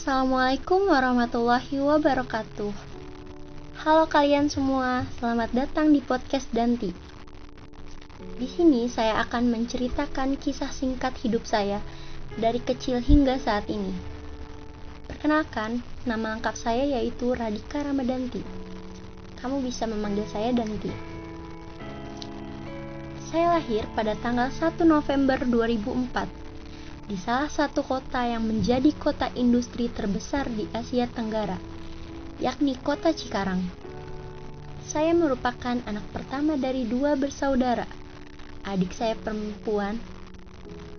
Assalamualaikum warahmatullahi wabarakatuh. Halo kalian semua, selamat datang di podcast Danti. Di sini saya akan menceritakan kisah singkat hidup saya dari kecil hingga saat ini. Perkenalkan, nama lengkap saya yaitu Radhika Ramadanti. Kamu bisa memanggil saya Danti. Saya lahir pada tanggal 1 November 2004 di salah satu kota yang menjadi kota industri terbesar di Asia Tenggara, yakni kota Cikarang. Saya merupakan anak pertama dari 2 bersaudara. Adik saya perempuan,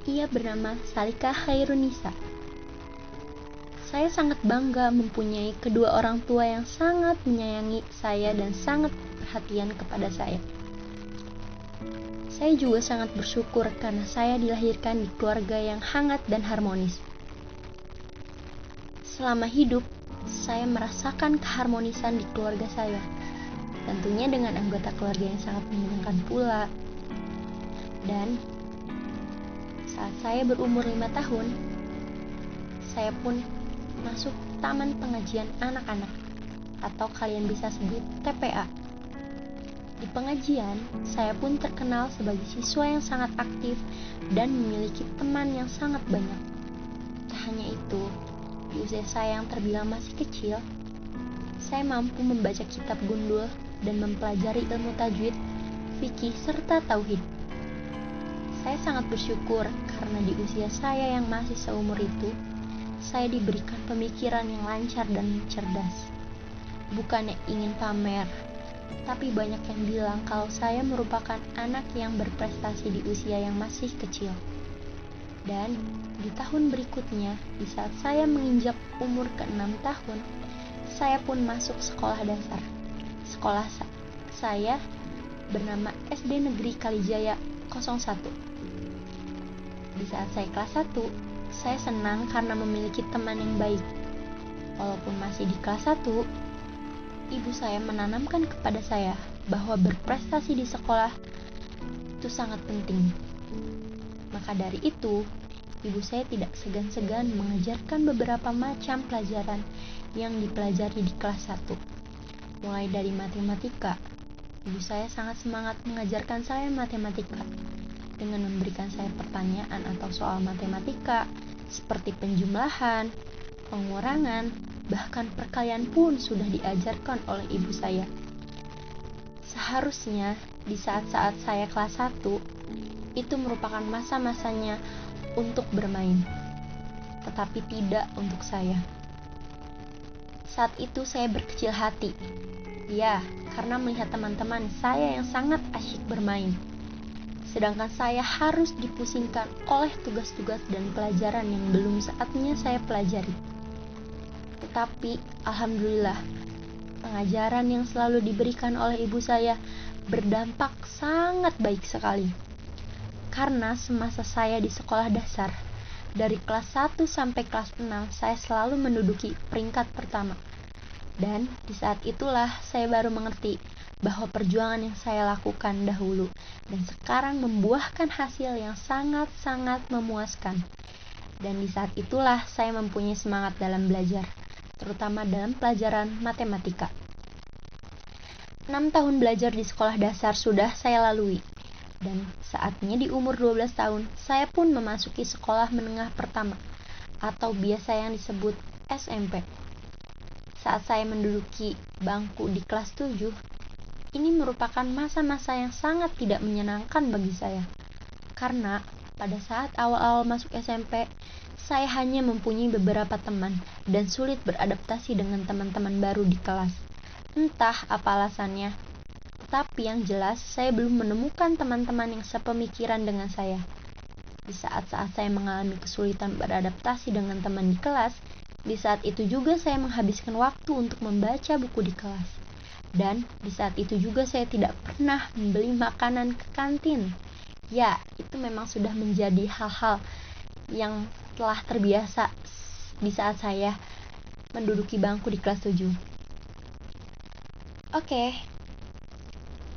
ia bernama Salika Khairunisa. Saya sangat bangga mempunyai kedua orang tua yang sangat menyayangi saya dan sangat perhatian kepada saya. Saya juga sangat bersyukur karena saya dilahirkan di keluarga yang hangat dan harmonis. Selama hidup, saya merasakan keharmonisan di keluarga saya, tentunya dengan anggota keluarga yang sangat menyenangkan pula. Dan saat saya berumur 5 tahun, saya pun masuk Taman Pengajian Anak-anak, atau kalian bisa sebut TPA. Di pengajian, saya pun terkenal sebagai siswa yang sangat aktif dan memiliki teman yang sangat banyak. Tak hanya itu, di usia saya yang terbilang masih kecil, saya mampu membaca kitab gundul dan mempelajari ilmu tajwid, fikih, serta tauhid. Saya sangat bersyukur karena di usia saya yang masih seumur itu, saya diberikan pemikiran yang lancar dan cerdas. Bukannya ingin pamer, tapi banyak yang bilang kalau saya merupakan anak yang berprestasi di usia yang masih kecil. Dan di tahun berikutnya, di saat saya menginjak umur ke-6 tahun, saya pun masuk sekolah dasar. Sekolah saya bernama SD Negeri Kalijaya 01. Di saat saya kelas 1, saya senang karena memiliki teman yang baik. Walaupun masih di kelas 1, ibu saya menanamkan kepada saya bahwa berprestasi di sekolah itu sangat penting. Maka dari itu, ibu saya tidak segan-segan mengajarkan beberapa macam pelajaran yang dipelajari di kelas 1. Mulai dari matematika, ibu saya sangat semangat mengajarkan saya matematika dengan memberikan saya pertanyaan atau soal matematika seperti penjumlahan, pengurangan, bahkan perkalian pun sudah diajarkan oleh ibu saya. Seharusnya di saat-saat saya kelas 1, itu merupakan masa-masanya untuk bermain. Tetapi tidak untuk saya. Saat itu saya berkecil hati. Ya, karena melihat teman-teman saya yang sangat asyik bermain. Sedangkan saya harus dipusingkan oleh tugas-tugas dan pelajaran yang belum saatnya saya pelajari. Tetapi, alhamdulillah, pengajaran yang selalu diberikan oleh ibu saya berdampak sangat baik sekali. Karena semasa saya di sekolah dasar, dari kelas 1 sampai kelas 6, saya selalu menduduki peringkat pertama. Dan di saat itulah saya baru mengerti bahwa perjuangan yang saya lakukan dahulu dan sekarang membuahkan hasil yang sangat-sangat memuaskan. Dan di saat itulah saya mempunyai semangat dalam belajar, terutama dalam pelajaran matematika. 6 tahun belajar di sekolah dasar sudah saya lalui, dan saatnya di umur 12 tahun, saya pun memasuki sekolah menengah pertama, atau biasa yang disebut SMP. Saat saya menduduki bangku di kelas 7, ini merupakan masa-masa yang sangat tidak menyenangkan bagi saya. Karena pada saat awal-awal masuk SMP, saya hanya mempunyai beberapa teman dan sulit beradaptasi dengan teman-teman baru di kelas. Entah apa alasannya, tetapi yang jelas saya belum menemukan teman-teman yang sepemikiran dengan saya. Di saat-saat saya mengalami kesulitan beradaptasi dengan teman di kelas, di saat itu juga saya menghabiskan waktu untuk membaca buku di kelas. Dan di saat itu juga saya tidak pernah membeli makanan ke kantin. Ya, itu memang sudah menjadi hal-hal yang telah terbiasa di saat saya menduduki bangku di kelas 7. Oke,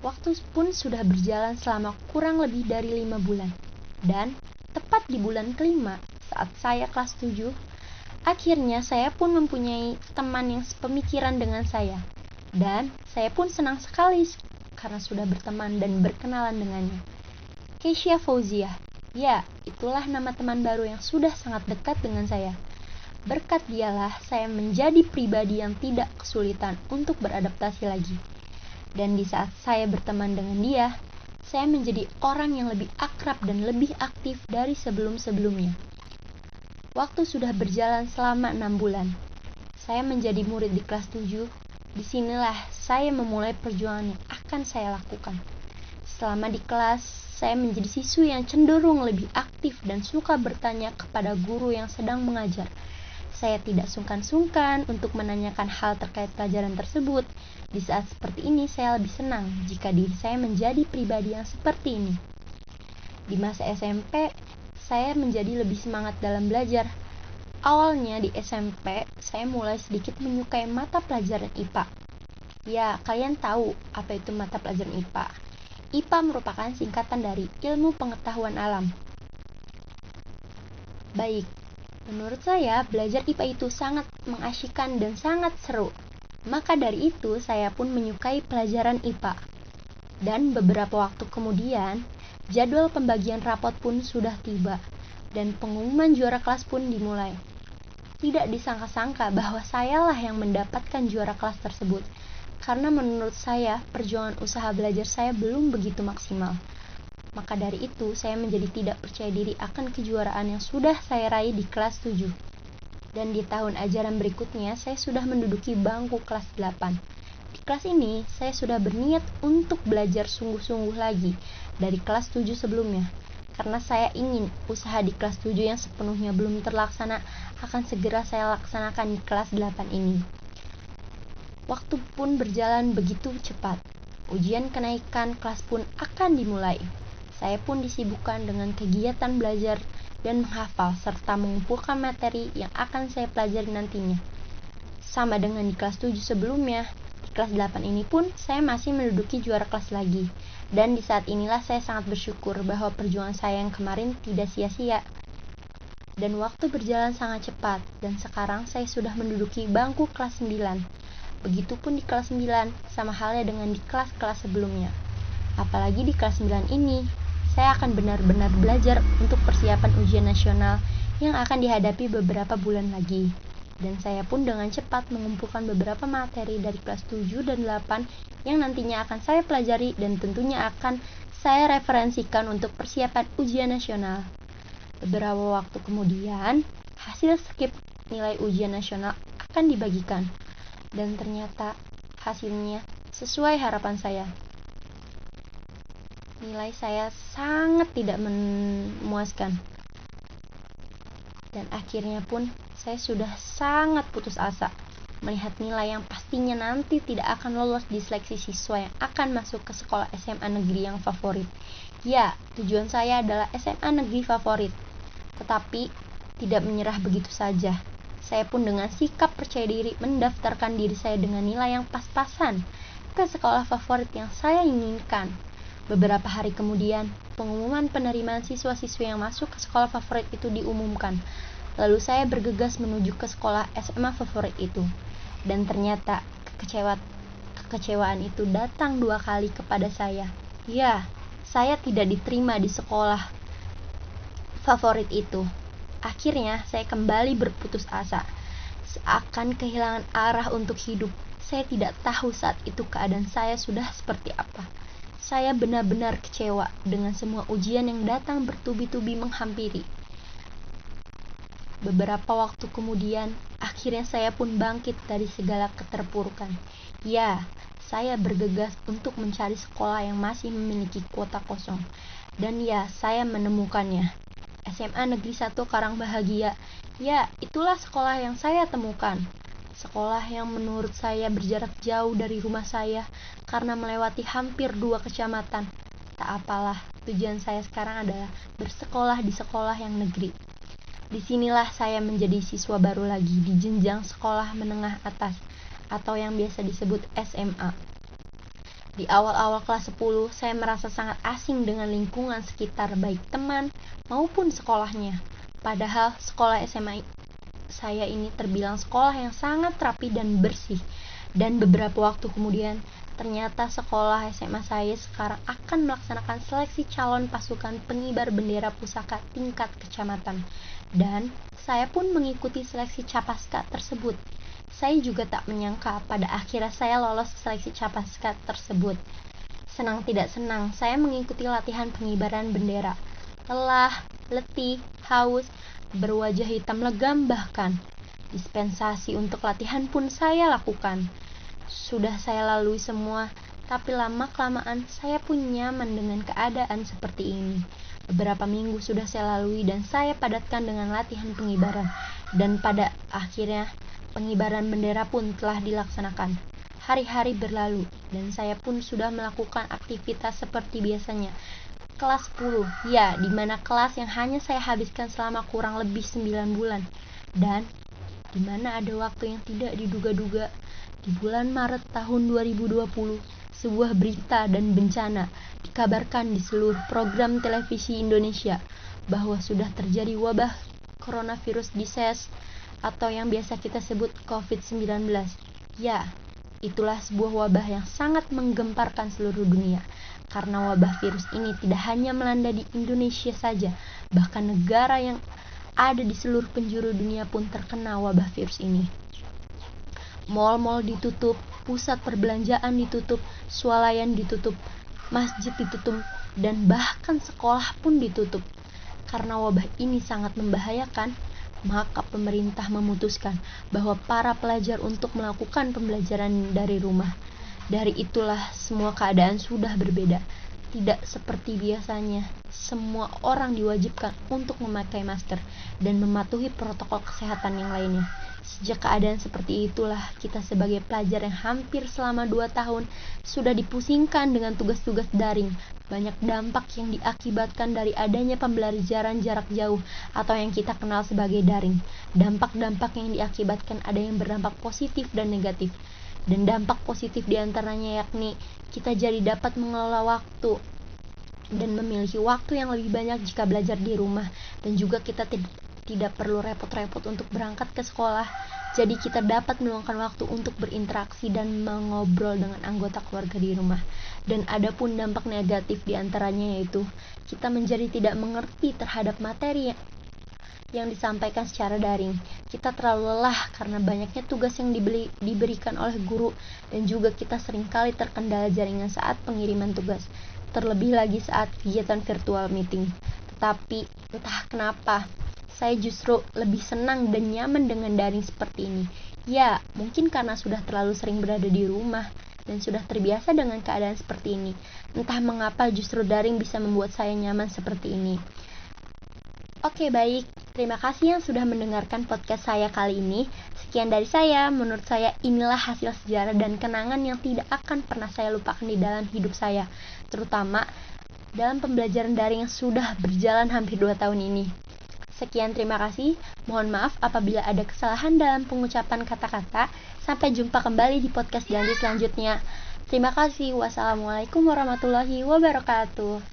waktu pun sudah berjalan selama kurang lebih dari 5 bulan. Dan tepat di bulan kelima, saat saya kelas 7, Akhirnya saya pun mempunyai teman yang sepemikiran dengan saya. Dan saya pun senang sekali karena sudah berteman dan berkenalan dengannya. Keisha Fauzia. Ya, itulah nama teman baru yang sudah sangat dekat dengan saya. Berkat dialah saya menjadi pribadi yang tidak kesulitan untuk beradaptasi lagi. Dan di saat saya berteman dengan dia, saya menjadi orang yang lebih akrab dan lebih aktif dari sebelum-sebelumnya. Waktu sudah berjalan selama 6 bulan. Saya menjadi murid di kelas 7. Disinilah saya memulai perjuangan yang akan saya lakukan. Selama di kelas, saya menjadi siswi yang cenderung lebih aktif dan suka bertanya kepada guru yang sedang mengajar. Saya tidak sungkan-sungkan untuk menanyakan hal terkait pelajaran tersebut. Di saat seperti ini, saya lebih senang jika diri saya menjadi pribadi yang seperti ini. Di masa SMP, saya menjadi lebih semangat dalam belajar. Awalnya di SMP, saya mulai sedikit menyukai mata pelajaran IPA. Ya, kalian tahu apa itu mata pelajaran IPA. IPA merupakan singkatan dari Ilmu Pengetahuan Alam. Baik, menurut saya belajar IPA itu sangat mengasyikkan dan sangat seru. Maka dari itu, saya pun menyukai pelajaran IPA. Dan beberapa waktu kemudian, jadwal pembagian rapot pun sudah tiba, dan pengumuman juara kelas pun dimulai. Tidak disangka-sangka bahwa sayalah yang mendapatkan juara kelas tersebut, karena menurut saya, perjuangan usaha belajar saya belum begitu maksimal. Maka dari itu, saya menjadi tidak percaya diri akan kejuaraan yang sudah saya raih di kelas 7. Dan di tahun ajaran berikutnya, saya sudah menduduki bangku kelas 8. Di kelas ini, saya sudah berniat untuk belajar sungguh-sungguh lagi dari kelas 7 sebelumnya. Karena saya ingin usaha di kelas 7 yang sepenuhnya belum terlaksana akan segera saya laksanakan di kelas 8 ini. Waktu pun berjalan begitu cepat. Ujian kenaikan kelas pun akan dimulai. Saya pun disibukkan dengan kegiatan belajar dan menghafal serta mengumpulkan materi yang akan saya pelajari nantinya. Sama dengan di kelas 7 sebelumnya, di kelas 8 ini pun saya masih menduduki juara kelas lagi. Dan di saat inilah saya sangat bersyukur bahwa perjuangan saya yang kemarin tidak sia-sia. Dan waktu berjalan sangat cepat, dan sekarang saya sudah menduduki bangku kelas 9. Begitupun di kelas 9, sama halnya dengan di kelas-kelas sebelumnya. Apalagi di kelas 9 ini, saya akan benar-benar belajar untuk persiapan ujian nasional yang akan dihadapi beberapa bulan lagi. Dan saya pun dengan cepat mengumpulkan beberapa materi dari kelas 7 dan 8 yang nantinya akan saya pelajari dan tentunya akan saya referensikan untuk persiapan ujian nasional. Beberapa waktu kemudian, hasil skip nilai ujian nasional akan dibagikan. Dan ternyata hasilnya sesuai harapan saya. Nilai saya sangat tidak memuaskan. Dan akhirnya pun saya sudah sangat putus asa melihat nilai yang pastinya nanti tidak akan lolos di seleksi siswa yang akan masuk ke sekolah SMA negeri yang favorit. Ya, tujuan saya adalah SMA negeri favorit. Tetapi tidak menyerah begitu saja. Saya pun dengan sikap percaya diri mendaftarkan diri saya dengan nilai yang pas-pasan ke sekolah favorit yang saya inginkan. Beberapa hari kemudian, pengumuman penerimaan siswa-siswi yang masuk ke sekolah favorit itu diumumkan. Lalu saya bergegas menuju ke sekolah SMA favorit itu. Dan ternyata kekecewaan itu datang 2 kali kepada saya. Ya, saya tidak diterima di sekolah favorit itu. Akhirnya saya kembali berputus asa. Seakan kehilangan arah untuk hidup. Saya tidak tahu saat itu keadaan saya sudah seperti apa. Saya benar-benar kecewa dengan semua ujian yang datang bertubi-tubi menghampiri. Beberapa waktu kemudian, akhirnya saya pun bangkit dari segala keterpurukan. Ya, saya bergegas untuk mencari sekolah yang masih memiliki kuota kosong. Dan ya, saya menemukannya. SMA Negeri 1 Karangbahagia. Ya, itulah sekolah yang saya temukan. Sekolah yang menurut saya berjarak jauh dari rumah saya karena melewati hampir 2 kecamatan. Tak apalah, tujuan saya sekarang adalah bersekolah di sekolah yang negeri. Disinilah saya menjadi siswa baru lagi di jenjang sekolah menengah atas atau yang biasa disebut SMA. Di awal-awal kelas 10, saya merasa sangat asing dengan lingkungan sekitar baik teman maupun sekolahnya. Padahal sekolah saya ini terbilang sekolah yang sangat rapi dan bersih. Dan beberapa waktu kemudian, ternyata sekolah SMA saya sekarang akan melaksanakan seleksi calon pasukan pengibar bendera pusaka tingkat kecamatan. Dan saya pun mengikuti seleksi Capaska tersebut. Saya juga tak menyangka pada akhirnya saya lolos seleksi Capaska tersebut. Senang tidak senang, saya mengikuti latihan pengibaran bendera. Lelah, letih, haus, berwajah hitam legam bahkan. Dispensasi untuk latihan pun saya lakukan. Sudah saya lalui semua, tapi lama-kelamaan saya pun nyaman dengan keadaan seperti ini. Beberapa minggu sudah saya lalui dan saya padatkan dengan latihan pengibaran. Dan pada akhirnya, pengibaran bendera pun telah dilaksanakan. Hari-hari berlalu dan saya pun sudah melakukan aktivitas seperti biasanya. Kelas 10, ya, di mana kelas yang hanya saya habiskan selama kurang lebih 9 bulan. Dan di mana ada waktu yang tidak diduga-duga, di bulan Maret tahun 2020, sebuah berita dan bencana dikabarkan di seluruh program televisi Indonesia bahwa sudah terjadi wabah coronavirus disease atau yang biasa kita sebut COVID-19. Ya, itulah sebuah wabah yang sangat menggemparkan seluruh dunia. Karena wabah virus ini tidak hanya melanda di Indonesia saja, bahkan negara yang ada di seluruh penjuru dunia pun terkena wabah virus ini. Mal-mal ditutup, pusat perbelanjaan ditutup, swalayan ditutup, masjid ditutup, dan bahkan sekolah pun ditutup. Karena wabah ini sangat membahayakan, maka pemerintah memutuskan bahwa para pelajar untuk melakukan pembelajaran dari rumah. Dari itulah semua keadaan sudah berbeda. Tidak seperti biasanya, semua orang diwajibkan untuk memakai masker dan mematuhi protokol kesehatan yang lainnya. Sejak keadaan seperti itulah, kita sebagai pelajar yang hampir selama 2 tahun sudah dipusingkan dengan tugas-tugas daring. Banyak dampak yang diakibatkan dari adanya pembelajaran jarak jauh atau yang kita kenal sebagai daring. Dampak-dampak yang diakibatkan ada yang berdampak positif dan negatif. Dan dampak positif diantaranya yakni kita jadi dapat mengelola waktu dan memiliki waktu yang lebih banyak jika belajar di rumah, dan juga kita tidak perlu repot-repot untuk berangkat ke sekolah. Jadi kita dapat meluangkan waktu untuk berinteraksi dan mengobrol dengan anggota keluarga di rumah. Dan ada pun dampak negatif diantaranya yaitu kita menjadi tidak mengerti terhadap materi yang disampaikan secara daring. Kita terlalu lelah karena banyaknya tugas yang diberikan oleh guru, dan juga kita seringkali terkendala jaringan saat pengiriman tugas, terlebih lagi saat kegiatan virtual meeting. Tetapi entah kenapa, saya justru lebih senang dan nyaman dengan daring seperti ini. Ya, mungkin karena sudah terlalu sering berada di rumah dan sudah terbiasa dengan keadaan seperti ini. Entah mengapa justru daring bisa membuat saya nyaman seperti ini. Oke, baik. Terima kasih yang sudah mendengarkan podcast saya kali ini. Sekian dari saya. Menurut saya inilah hasil sejarah dan kenangan yang tidak akan pernah saya lupakan di dalam hidup saya, terutama dalam pembelajaran daring yang sudah berjalan hampir 2 tahun ini. Sekian, terima kasih. Mohon maaf apabila ada kesalahan dalam pengucapan kata-kata. Sampai jumpa kembali di podcast Janji selanjutnya. Terima kasih. Wassalamualaikum warahmatullahi wabarakatuh.